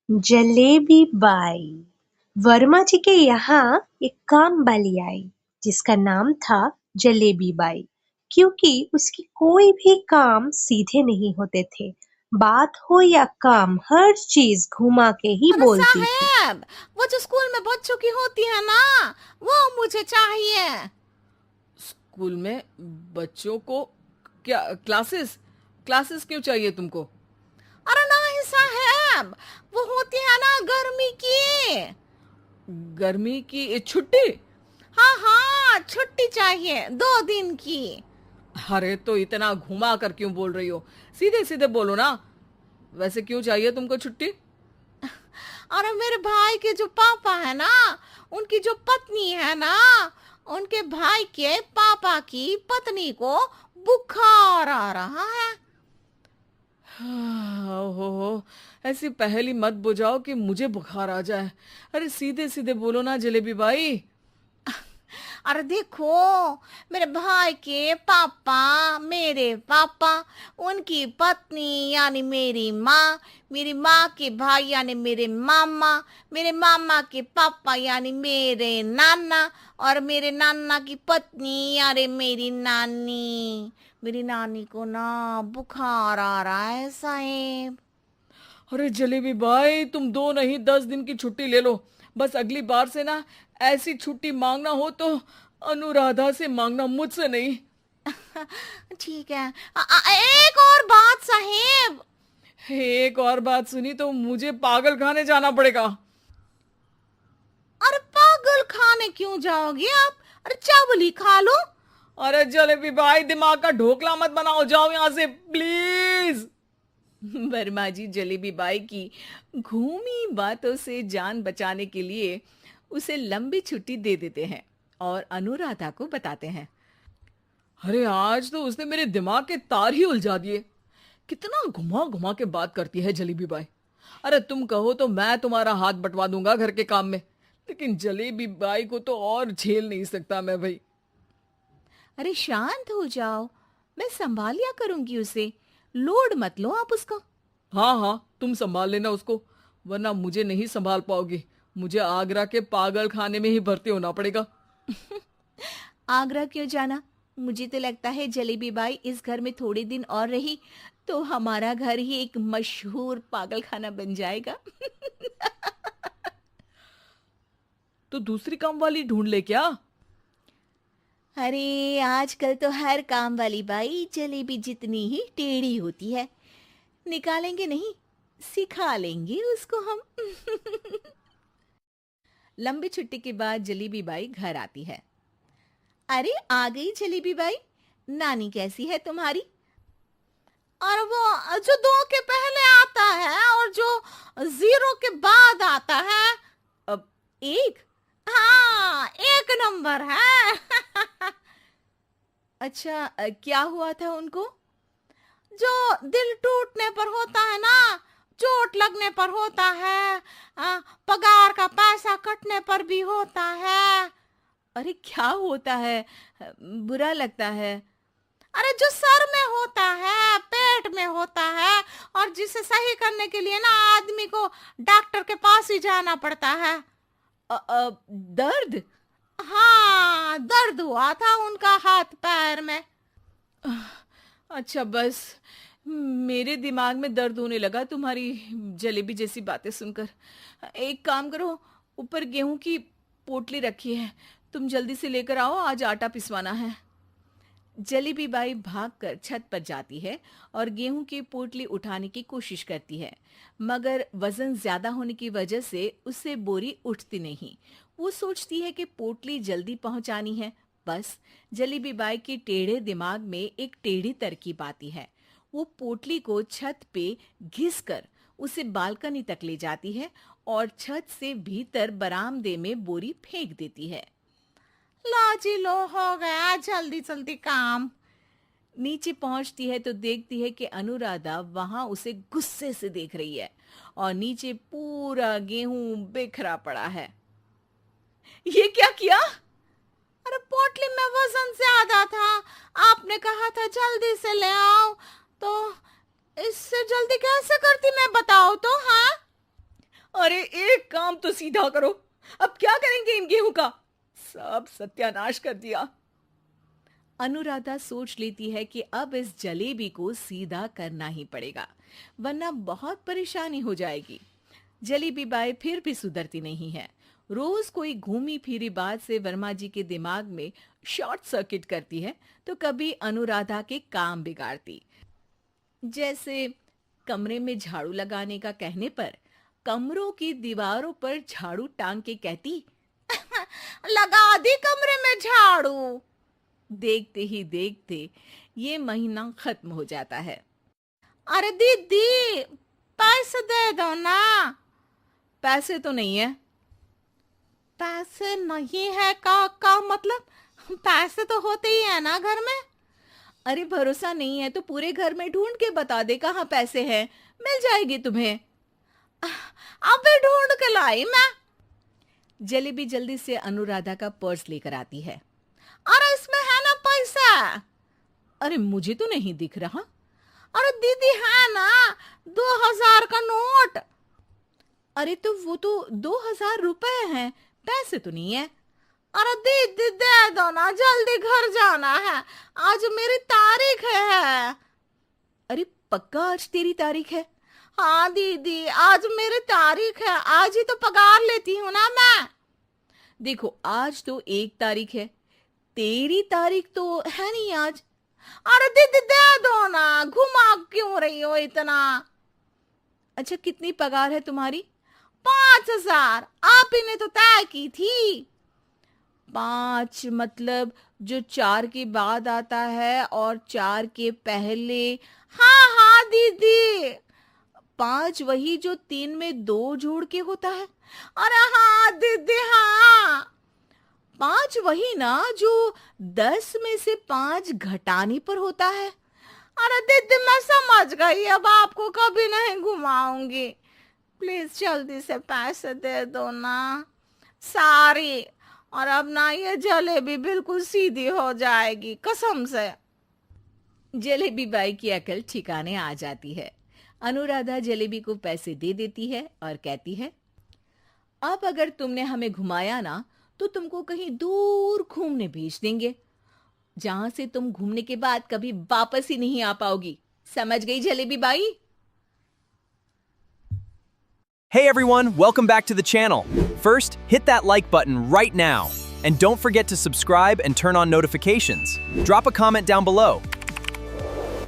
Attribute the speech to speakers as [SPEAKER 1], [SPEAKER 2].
[SPEAKER 1] Jalebi by. Verma जी के यहाँ एक काम वाली आई जिसका नाम था जलेबी बाई, क्योंकि उसकी कोई भी काम सीधे नहीं होते थे। बात हो या काम, हर चीज घुमा के ही
[SPEAKER 2] अरे
[SPEAKER 1] बोलती थी।
[SPEAKER 2] साहेब, वो जो स्कूल में बच्चों की होती है ना, वो मुझे चाहिए।
[SPEAKER 3] स्कूल में बच्चों को क्या क्लासेस क्लासेस क्यों चाहिए तुमको?
[SPEAKER 2] अरे नहीं साहेब, वो होती है ना गर्मी की।
[SPEAKER 3] गर्मी की छुट्टी?
[SPEAKER 2] हाँ हाँ, छुट्टी चाहिए 2 दिन की।
[SPEAKER 3] अरे तो इतना घुमा कर क्यों बोल रही हो? सीधे सीधे बोलो ना। वैसे क्यों चाहिए तुमको छुट्टी?
[SPEAKER 2] अरे मेरे भाई के जो पापा है ना, उनकी जो पत्नी है ना, उनके भाई के पापा की पत्नी को बुखार आ रहा है।
[SPEAKER 3] ओहो, ऐसी पहेली मत बुझाओ कि मुझे बुखार आ जाए। अरे सीधे सीधे बोलो ना जलेबी बाई।
[SPEAKER 2] अरे देखो, मेरे भाई के पापा, मेरे पापा, उनकी पत्नी यानी मेरी माँ के भाई यानी मेरे मामा के पापा यानी मेरे नाना, और मेरे नाना की पत्नी यानी मेरी नानी को ना बुखार आ रहा है साहेब।
[SPEAKER 3] अरे जलेबी भाई, तुम 2 नहीं 10 दिन की छुट्टी ले लो। बस अगली बार से ना ऐसी छुट्टी मांगना हो तो अनुराधा से मांगना, मुझसे नहीं।
[SPEAKER 2] ठीक है। एक और बात साहेब।
[SPEAKER 3] एक और बात सुनी तो मुझे पागल खाने जाना पड़ेगा।
[SPEAKER 2] अरे पागल खाने क्यों जाओगे आप? अरे चावल ही खा लो।
[SPEAKER 3] अरे जलेबी भाई, दिमाग का ढोकला मत बनाओ, जाओ यहाँ से प्लीज। वर्मा जी जलेबी बाई की घूमी बातों से जान बचाने के लिए उसे लंबी छुट्टी दे देते हैं और अनुराधा को बताते हैं। अरे आज तो उसने मेरे दिमाग के तार ही उलझा दिए। कितना घुमा घुमा के बात करती है जलेबी बाई। अरे तुम कहो तो मैं तुम्हारा हाथ बंटवा दूंगा घर के काम में, लेकिन जलेबी बाई को तो और झेल नहीं सकता मैं भाई।
[SPEAKER 2] अरे शांत हो जाओ, मैं संभाल लिया करूंगी उसे। लोड मत लो आप उसका।
[SPEAKER 3] हाँ हाँ, तुम संभाल लेना उसको, वरना मुझे नहीं संभाल पाओगे। मुझे आगरा के पागल खाने में ही भर्ती होना पड़ेगा।
[SPEAKER 2] आगरा क्यों जाना? मुझे तो लगता है जलेबी बाई इस घर में थोड़े दिन और रही तो हमारा घर ही एक मशहूर पागल खाना बन जाएगा।
[SPEAKER 3] तो दूसरी काम वाली ढूंढ ले क्या?
[SPEAKER 2] अरे आजकल तो हर काम वाली बाई जलेबी जितनी ही टेढ़ी होती है। निकालेंगे नहीं, सिखा लेंगे उसको हम। लंबी छुट्टी के बाद जलेबी बाई घर आती है। अरे आ गई जलेबी बाई, नानी कैसी है तुम्हारी? और वो जो 2 के पहले आता है और जो 0 के बाद आता है।
[SPEAKER 3] अब
[SPEAKER 2] एक, हाँ 1 नंबर है।
[SPEAKER 3] अच्छा, क्या हुआ था उनको?
[SPEAKER 2] जो दिल टूटने पर होता है ना, चोट लगने पर होता है, पगार का पैसा कटने पर भी होता है।
[SPEAKER 3] अरे क्या होता है? बुरा लगता है।
[SPEAKER 2] अरे जो सर में होता है, पेट में होता है, और जिसे सही करने के लिए ना आदमी को डॉक्टर के पास ही जाना पड़ता है।
[SPEAKER 3] दर्द?
[SPEAKER 2] हाँ, दर्द हुआ था उनका हाथ पैर में।
[SPEAKER 3] अच्छा बस, मेरे दिमाग में दर्द होने लगा तुम्हारी जलेबी जैसी बातें सुनकर। एक काम करो, ऊपर गेहूं की पोटली रखी है, तुम जल्दी से लेकर आओ, आज आटा पिसवाना है। जलेबी बाई भागकर छत पर जाती है और गेहूं की पोटली उठाने की कोशिश करती है, मगर वजन ज्यादा होने की वजह से उससे बोरी उठती नहीं। वो सोचती है कि पोटली जल्दी पहुंचानी है। बस जलेबी बाई के टेढ़े दिमाग में एक टेढ़ी तरकीब आती है। वो पोटली को छत पे घिस कर उसे बालकनी तक ले जाती है और छत से भीतर बरामदे में बोरी फेंक देती है।
[SPEAKER 2] लो जी लो, हो गया जल्दी जल्दी काम।
[SPEAKER 3] नीचे पहुंचती है तो देखती है कि अनुराधा वहां उसे गुस्से से देख रही है और नीचे पूरा गेहूं बिखरा पड़ा है। ये क्या किया?
[SPEAKER 2] अरे पोटली में वजन ज्यादा था, आपने कहा था जल्दी से ले आओ, तो इससे जल्दी कैसे करती मैं बताओ तो। हाँ
[SPEAKER 3] काम तो सीधा करो। अब क्या करेंगे इन गेहूं का? सब सत्यानाश कर दिया। अनुराधा सोच लेती है कि अब इस जलेबी को सीधा करना ही पड़ेगा, वरना बहुत परेशानी हो जाएगी। जलेबी बाई फिर भी सुधरती नहीं है। रोज कोई घूमी फिरी बात से वर्मा जी के दिमाग में शॉर्ट सर्किट करती है, तो कभी अनुराधा के काम बिगाड़ती। जैसे कमरे में झाड़ू लगाने का कहने पर कमरों की दीवारों पर झाड़ू टांग के कहती,
[SPEAKER 2] लगा दी कमरे में झाड़ू।
[SPEAKER 3] देखते ही देखते ये महीना खत्म हो जाता है।
[SPEAKER 2] अरे दीदी, पैसे दे दो ना।
[SPEAKER 3] पैसे तो नहीं है।
[SPEAKER 2] पैसे नहीं है का मतलब? पैसे तो होते ही है ना घर में।
[SPEAKER 3] अरे भरोसा नहीं है तो पूरे घर में ढूंढ के बता दे कहाँ पैसे हैं, मिल जाएगी तुम्हें।
[SPEAKER 2] अबे ढूंढ के लाई मैं।
[SPEAKER 3] जलेबी जल्दी से अनुराधा का पर्स लेकर आती है।
[SPEAKER 2] अरे इसमें है ना पैसा।
[SPEAKER 3] अरे मुझे तो नहीं दिख रहा।
[SPEAKER 2] अरे दीदी है ना, 2000 का नोट।
[SPEAKER 3] अरे तो वो तो 2000 रुपए हैं, पैसे तो नहीं है।
[SPEAKER 2] अरे दीदी दे दो ना, जल्दी घर जाना है, आज मेरी तारीख है।
[SPEAKER 3] अरे पक्का आज तेरी तारीख है?
[SPEAKER 2] हाँ दीदी, आज मेरी तारीख है, आज ही तो पगार लेती हूँ ना मैं।
[SPEAKER 3] देखो आज तो 1 तारीख है, तेरी तारीख तो है नहीं आज।
[SPEAKER 2] अरे दीदी दे दो ना, घुमा क्यों रही हो इतना?
[SPEAKER 3] अच्छा कितनी पगार है तुम्हारी?
[SPEAKER 2] 5000, आप ही ने तो तय की थी।
[SPEAKER 3] 5 मतलब जो 4 के बाद आता है और 4 के पहले।
[SPEAKER 2] हाँ हाँ दीदी।
[SPEAKER 3] 5 वही जो 3 में 2 जोड़ के होता है।
[SPEAKER 2] अरे हाँ दीदी हाँ।
[SPEAKER 3] 5 वही ना जो 10 में से 5 घटाने पर होता है।
[SPEAKER 2] अरे दीदी मैं समझ गई, अब आपको कभी नहीं घुमाऊंगी। प्लीज जल्दी से पैसे दे दो ना, सारी। और अब ना ये जलेबी बिल्कुल सीधी हो जाएगी, कसम से।
[SPEAKER 3] जलेबी बाई की अकल ठिकाने आ जाती है। अनुराधा जलेबी को पैसे दे देती है और कहती है, अब अगर तुमने हमें घुमाया ना तो तुमको कहीं दूर घूमने भेज देंगे, जहां से तुम घूमने के बाद कभी वापस ही नहीं आ पाओगी। समझ गई jalebi by?
[SPEAKER 4] Hey everyone, welcome back to the channel. First, hit that like button right now. And don't forget to subscribe and turn on notifications. Drop a comment down below.